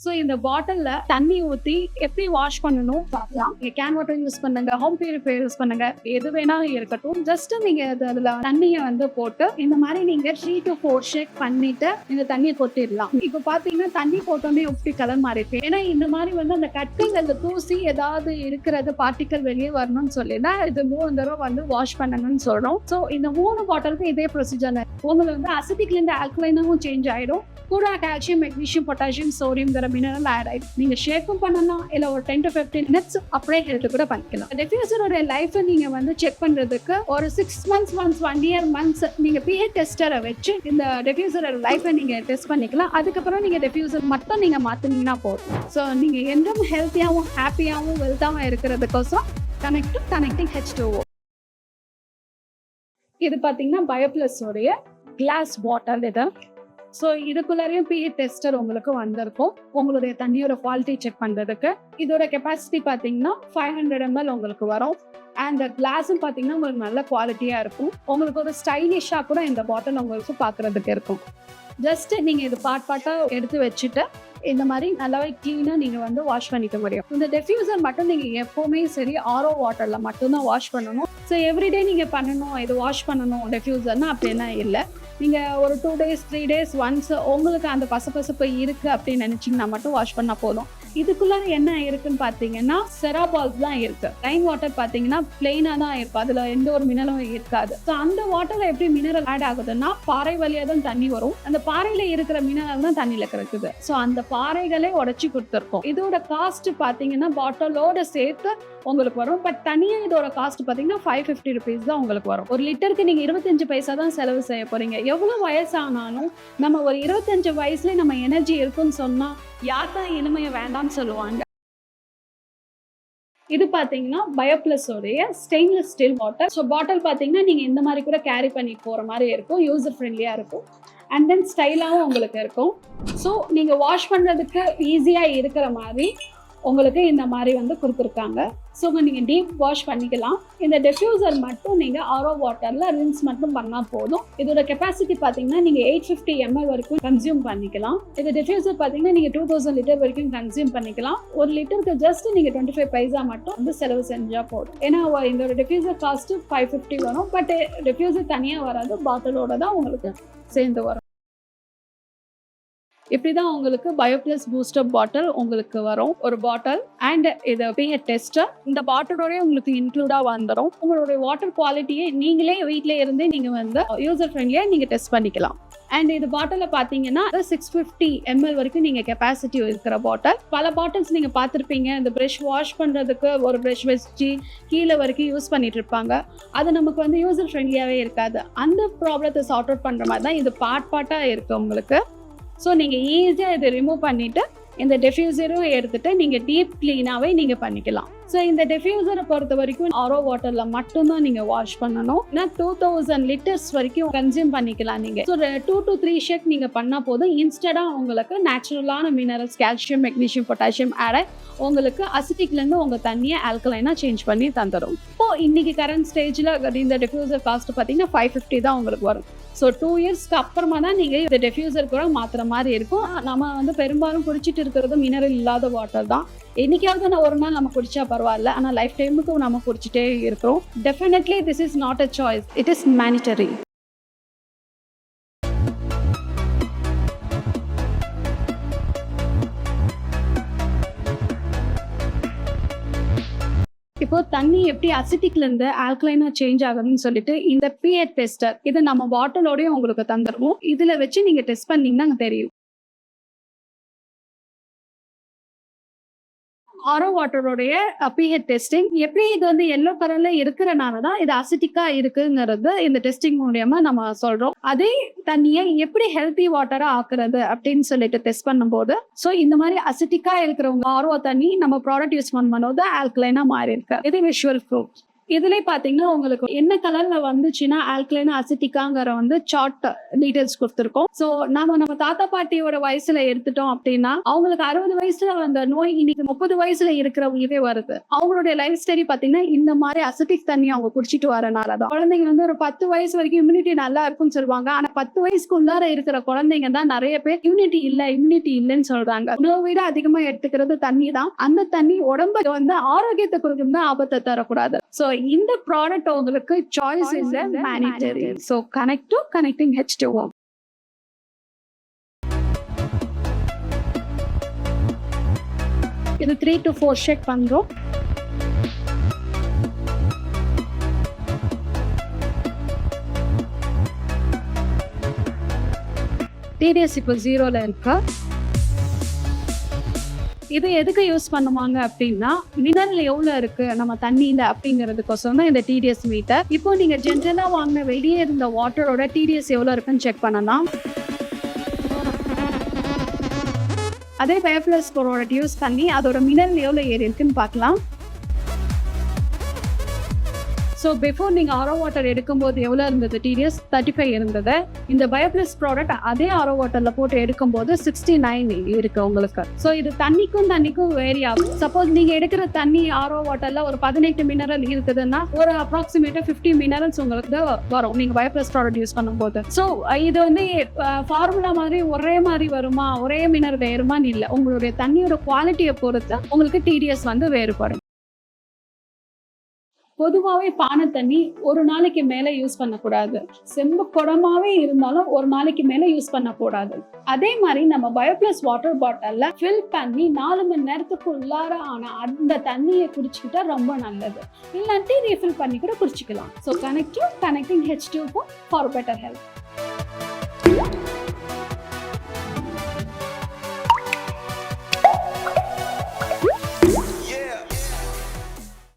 So இந்த பாட்டில்ல தண்ணி ஊற்றி எப்படி வாஷ் பண்ணணும் பார்க்கலாம். நீங்க கேன் வாட்டர் யூஸ் பண்ணுங்க, ஹோம் பியூரிஃபையர் யூஸ் பண்ணுங்க, எது வேணாலும் இருக்கட்டும். ஜஸ்ட் நீங்க அதுல தண்ணியை வந்து போட்டு இந்த மாதிரி நீங்க 3 to 4 ஷேக் பண்ணிட்டு இந்த தண்ணியை கொட்டிடலாம். இப்போ பாத்தீங்கன்னா தண்ணி போட்டோன்னே எப்படி கலர் மாறி இருக்கு. ஏன்னா இந்த மாதிரி வந்து அந்த கட்டிங் அந்த தூசி ஏதாவது இருக்கிறது பார்ட்டிக்கல் வெளியே வரணும்னு சொல்லிதான் இது 3 தடவை வந்து வாஷ் பண்ணணும்னு சொல்றோம். ஸோ இந்த 3 பாட்டிலுக்கு இதே ப்ரொசீஜர். உங்களுக்கு வந்து அசிட்டிக்ல இருந்து ஆல்கலைனாவும் சேஞ்ச் ஆயிடும். கூட கால்சியம், மெக்னீசியம், பொட்டாசியம், சோடியம்ங்கிற மினரல் ஆட் ஆயிடும். நீங்க ஷேக்கும் பண்ணலாம், இல்ல ஒரு 10 to 15 minutes அப்படியே ஹெல்த் கூட பண்ணிக்கலாம். டிஃப்யூசரோட லைஃப் நீங்க வந்து செக் பண்றதுக்கு ஒரு 6 months ஒன்ஸ், 1 year months நீங்க pH டெஸ்டரை வச்சு இந்த டிஃப்யூசரோட லைஃபை நீங்க டெஸ்ட் பண்ணிக்கலாம். அதுக்கப்புறம் நீங்க டிஃப்யூசர் மட்டும் நீங்க மாத்தினீங்கன்னா போதும். ஸோ நீங்க என்றும் ஹெல்த்தியாவும் ஹாப்பியாவும் வெல்த்தாவும் இருக்கிறதுக்கோசம் கனெக்டிங் H2O. இது பாத்தீங்கன்னா பயோப்ளஸ் உடைய கிளாஸ் பாட்டில் இது. ஸோ இதுக்குள்ளாரையும் pH டெஸ்டர் உங்களுக்கு வந்திருக்கும் உங்களுடைய தண்ணியோட குவாலிட்டி செக் பண்றதுக்கு. இதோட கெப்பாசிட்டி பார்த்தீங்கன்னா 500 ml உங்களுக்கு வரும். அண்ட் கிளாஸும் பார்த்தீங்கன்னா உங்களுக்கு நல்ல குவாலிட்டியா இருக்கும். உங்களுக்கு ஒரு ஸ்டைலிஷாக கூட இந்த பாட்டில் உங்களுக்கு பார்க்கறதுக்கு இருக்கும். ஜஸ்ட் நீங்க இது பார்ட்டா எடுத்து வச்சுட்டு இந்த மாதிரி நல்லாவே கிளீனா நீங்க வந்து வாஷ் பண்ணிக்க முடியும். இந்த டிஃப்யூசர் மட்டும் நீங்க எப்பவுமே சரி RO வாட்டர்ல மட்டும்தான் வாஷ் பண்ணணும். ஸோ எவ்ரிடே நீங்க பண்ணணும், இது வாஷ் பண்ணணும் டிஃப்யூசர்னா அப்படின்னா இல்லை. நீங்க ஒரு 2 days 3 days ஒன்ஸ் உங்களுக்கு அந்த பசப்பசப்பு இருக்கு அப்படின்னு நினைச்சீங்கன்னா மட்டும் வாஷ் பண்ணா போதும். இதுக்குள்ள என்ன இருக்குன்னு பாத்தீங்கன்னா செராபால்ஸ் தான் இருக்கு. ரைன் வாட்டர் பாத்தீங்கன்னா பிளெயினா தான் இருக்கும், அதுல எந்த ஒரு மினரலும் இருக்காது. ஸோ அந்த வாட்டர்ல எப்படி மினரல் ஆட் ஆகுதுன்னா பாறை வழியா தான் தண்ணி வரும். அந்த பாறையில இருக்கிற மினரல் தான் தண்ணியில கிடைக்குது. ஸோ அந்த பாறைகளே உடைச்சு கொடுத்துருக்கோம். இதோட காஸ்ட் பாத்தீங்கன்னா பாட்டிலோட சேர்த்து உங்களுக்கு வரும். பட் தனியா இதோட காஸ்ட் பாத்தீங்கன்னா 550 rupees தான் உங்களுக்கு வரும். ஒரு லிட்டருக்கு நீங்க 25 பைசா தான் செலவு செய்ய போறீங்க. எவ்வளவு வயசானாலும் நம்ம ஒரு 25 வயசுல நம்ம எனர்ஜி இருக்குன்னு சொன்னா யார் தான் இனிமையை வேண்டாம்னு சொல்லுவாங்க. இது பாத்தீங்கன்னா பயோப்ளஸ் உடைய ஸ்டெயின்லெஸ் ஸ்டீல் பாட்டில். ஸோ பாட்டில் பாத்தீங்கன்னா நீங்க இந்த மாதிரி கூட கேரி பண்ணி போற மாதிரி இருக்கும், யூசர் ஃப்ரெண்ட்லியா இருக்கும். அண்ட் தென் ஸ்டைலாகவும் உங்களுக்கு இருக்கும். ஸோ நீங்க வாஷ் பண்றதுக்கு ஈஸியா இருக்கிற மாதிரி உங்களுக்கு இந்த மாதிரி வந்து கொடுத்துருக்காங்க. ஸோ நீங்கள் டீப் வாஷ் பண்ணிக்கலாம். இந்த டிஃப்யூசர் மட்டும் நீங்கள் RO வாட்டரில் ரின்ஸ் மட்டும் பண்ணால் போதும். இதோட கெப்பாசிட்டி பார்த்தீங்கன்னா நீங்கள் 850 ml வரைக்கும் கன்சியூம் பண்ணிக்கலாம். இந்த டிஃப்யூசர் பார்த்தீங்கன்னா நீங்கள் 2000 லிட்டர் வரைக்கும் கன்சியூம் பண்ணிக்கலாம். ஒரு லிட்டருக்கு ஜஸ்ட் நீங்கள் 25 பைசா மட்டும் வந்து செலவு செஞ்சால் போதும். ஏன்னா இதோட டிஃப்யூசர் காஸ்ட்டு 550 வரும். பட் டிஃப்யூசர் தனியாக வராது, பாட்டிலோட தான் உங்களுக்கு சேர்ந்து வரும். இப்படிதான் உங்களுக்கு பயோப்ளஸ் பூஸ்டர் பாட்டில் உங்களுக்கு வரும். ஒரு பாட்டில் அண்ட் இது pH டெஸ்டர் இந்த பாட்டிலோட உங்களுக்கு இன்க்ளூடா வந்துடும். உங்களுடைய வாட்டர் குவாலிட்டியை நீங்களே வீட்டிலே இருந்தே நீங்க வந்து யூசர் ஃப்ரெண்ட்லியா நீங்க டெஸ்ட் பண்ணிக்கலாம். அண்ட் இது பாட்டில பாத்தீங்கன்னா 650 ml வரைக்கும் நீங்க கெப்பாசிட்டி இருக்கிற பாட்டில். பல பாட்டில்ஸ் நீங்க பார்த்துருப்பீங்க, இந்த ப்ரஷ் வாஷ் பண்றதுக்கு ஒரு ப்ரஷ் வச்சு கீழே வரைக்கும் யூஸ் பண்ணிட்டு இருப்பாங்க. அது நமக்கு வந்து யூசர் ஃப்ரெண்ட்லியாவே இருக்காது. அந்த ப்ராப்ளத்தை சார்ட் அவுட் பண்ற மாதிரி தான் இது பார்ட்டா இருக்கு உங்களுக்கு. ஸோ நீங்கள் ஈஸியாக இதை ரிமூவ் பண்ணிவிட்டு இந்த டிஃப்யூசரும் எடுத்துகிட்டு நீங்கள் டீப் க்ளீனாகவே நீங்கள் பண்ணிக்கலாம். ஸோ இந்த டிஃப்யூசரை பொறுத்த வரைக்கும் RO வாட்டரில் மட்டும்தான் நீங்கள் வாஷ் பண்ணணும். ஏன்னா 2000 லிட்டர்ஸ் வரைக்கும் கன்சியூம் பண்ணிக்கலாம் நீங்கள். ஸோ 2 to 3 ஷேக் நீங்கள் பண்ணால் போதும். இன்ஸ்டடாக உங்களுக்கு நேச்சுரலான minerals, calcium, magnesium, potassium add உங்களுக்கு அசிட்டிக்லேருந்து உங்கள் தண்ணியை ஆல்கலைனாக சேஞ்ச் பண்ணி தந்துடும். இப்போது இன்றைக்கி கரண்ட் ஸ்டேஜில் இந்த டிஃப்யூசர் காஸ்ட் பார்த்தீங்கன்னா 550 தான் உங்களுக்கு வரும். ஸோ 2 இயர்ஸ்க்கு அப்புறமா தான் நீங்கள் இந்த டிஃப்யூசர் கூட மாற்றுற மாதிரி இருக்கும். நம்ம வந்து பெரும்பாலும் குடிச்சிட்டு இருக்கிறது மினரல் இல்லாத வாட்டர் தான். என்னைக்காவது ஒரு நாள் நம்ம குடிச்சா பரவாயில்ல, ஆனால் லைஃப் டைமுக்கு நம்ம குடிச்சிட்டே இருக்கிறோம். Definitely this is not a choice, it is monetary. இப்போ தண்ணி எப்படி அசிட்டிக்ல இருந்து ஆல்கலைனா சேஞ்ச் ஆகுதுன்னு சொல்லிட்டு இந்த pH டெஸ்டர் இது நம்ம பாட்டிலோடய உங்களுக்கு தந்துருவோம். இதுல வச்சு நீங்க டெஸ்ட் பண்ணீங்கன்னா தெரியும். RO வாட்டரோடைய pH டெஸ்டிங் எப்படி இது வந்து எல்லோ கலர்ல இருக்கிறனால தான் இது அசிட்டிக்கா இருக்குங்கிறது இந்த டெஸ்டிங் மூலியமா நம்ம சொல்றோம். அதே தண்ணியை எப்படி ஹெல்த்தி வாட்டரா ஆக்குறது அப்படின்னு சொல்லிட்டு டெஸ்ட் பண்ணும்போது ஸோ இந்த மாதிரி அசிட்டிக்கா இருக்கிறவங்க RO தண்ணி நம்ம ப்ராடக்ட் யூஸ் பண்ணும்போது ஆல்கலைனா மாறி இருக்கு. இது விஷுவல் ப்ரூஃப். இதுலயே பாத்தீங்கன்னா உங்களுக்கு என்ன கலர்ல வந்துச்சுன்னா ஆல்கலைன் அசிட்டிக்காங்கிற சார்ட் டீடைல்ஸ் கொடுத்துருக்கோம். சோ நம்ம தாத்தா பாட்டியோட வயசுல எடுத்துட்டோம் அப்படின்னா அவங்களுக்கு 60 வயசுல அந்த நோய் இன்னைக்கு 30 வயசுல இருக்கிறவங்களுக்கே வருது. அவங்களுடைய லைஃப் ஸ்டைல் பாத்தீங்கன்னா இந்த மாதிரி அசிட்டிக் தண்ணி அவங்க குடிச்சிட்டு வரனாலதான். குழந்தைங்க ஒரு 10 வயசு வரைக்கும் இம்யூனிட்டி நல்லா இருக்கும்னு சொல்லுவாங்க. ஆனா 10 வயசுக்கு உள்ளார இருக்கிற குழந்தைங்க தான் நிறைய பேர் இம்யூனிட்டி இல்லைன்னு சொல்றாங்க. உணவை விட அதிகமா எடுத்துக்கிறது தண்ணி தான். அந்த தண்ணி உடம்புக்கு ஆரோக்கியத்தை கொடுக்கும் தான், ஆபத்தை தரக்கூடாது. சோ இந்த ப்ராடக்ட் உங்களுக்கு choice is monetary. So connecting H2O. இது 3 to 4 ஷேக் பண்றோம். TDS இப்போ 0ல இருக்கா. இது எதுக்கு யூஸ் பண்ணுவாங்க அப்படின்னா மினரல் எவ்வளவு இருக்கு நம்ம தண்ணியில அப்படிங்கிறதுக்கோசரம் தான் இந்த TDS மீட்டர். இப்போ நீங்க ஜென்ரலா வாங்கின வெளியே இருந்த வாட்டரோட TDS எவ்வளவு இருக்குன்னு செக் பண்ணலாம். அதே பயோப்ளஸ் ப்ராடக்ட் யூஸ் பண்ணி அதோட மினரல் எவ்வளவு ஏறி இருக்குன்னு பார்க்கலாம். ஸோ பிஃபோர் நீங்கள் ஆரோ வாட்டர் எடுக்கும்போது எவ்வளோ இருந்தது TDS 35 இருந்தது. இந்த பயோப்ளஸ் ப்ராடக்ட் அதே ஆரோ வாட்டரில் போட்டு எடுக்கும்போது 69 இருக்கு உங்களுக்கு. ஸோ இது தண்ணிக்கும் வேரி ஆகும். சப்போஸ் நீங்கள் எடுக்கிற தண்ணி ஆரோ வாட்டரில் ஒரு 18 மினரல் இருக்குதுன்னா ஒரு அப்ராக்சிமேட்டாக 50 மினரல்ஸ் உங்களுக்கு வரும் நீங்கள் பயோப்ளஸ் ப்ராடக்ட் யூஸ் பண்ணும்போது. ஸோ இது ஃபார்முலா மாதிரி ஒரே மாதிரி வருமா, ஒரே மினரல் ஏறுமான்னு இல்லை. உங்களுடைய தண்ணியோட குவாலிட்டியை பொறுத்து உங்களுக்கு TDS வேறுபடும். பொதுவாகவே பானை தண்ணி ஒரு நாளைக்கு மேல யூஸ் பண்ணக்கூடாது. செம்பு குடமாவே இருந்தாலும் ஒரு நாளைக்கு மேல யூஸ் பண்ணக்கூடாது. அதே மாதிரி நம்ம பயோப்ளஸ் வாட்டர் பாட்டில்ல ஃபில் பண்ணி 4 மணி நேரத்துக்கு உள்ளார ஆன அந்த தண்ணியை குடிச்சுக்கிட்டா ரொம்ப நல்லது. இல்லாட்டி ரீஃபில் பண்ணி கூட குடிச்சிக்கலாம். So connecting H2O for better health.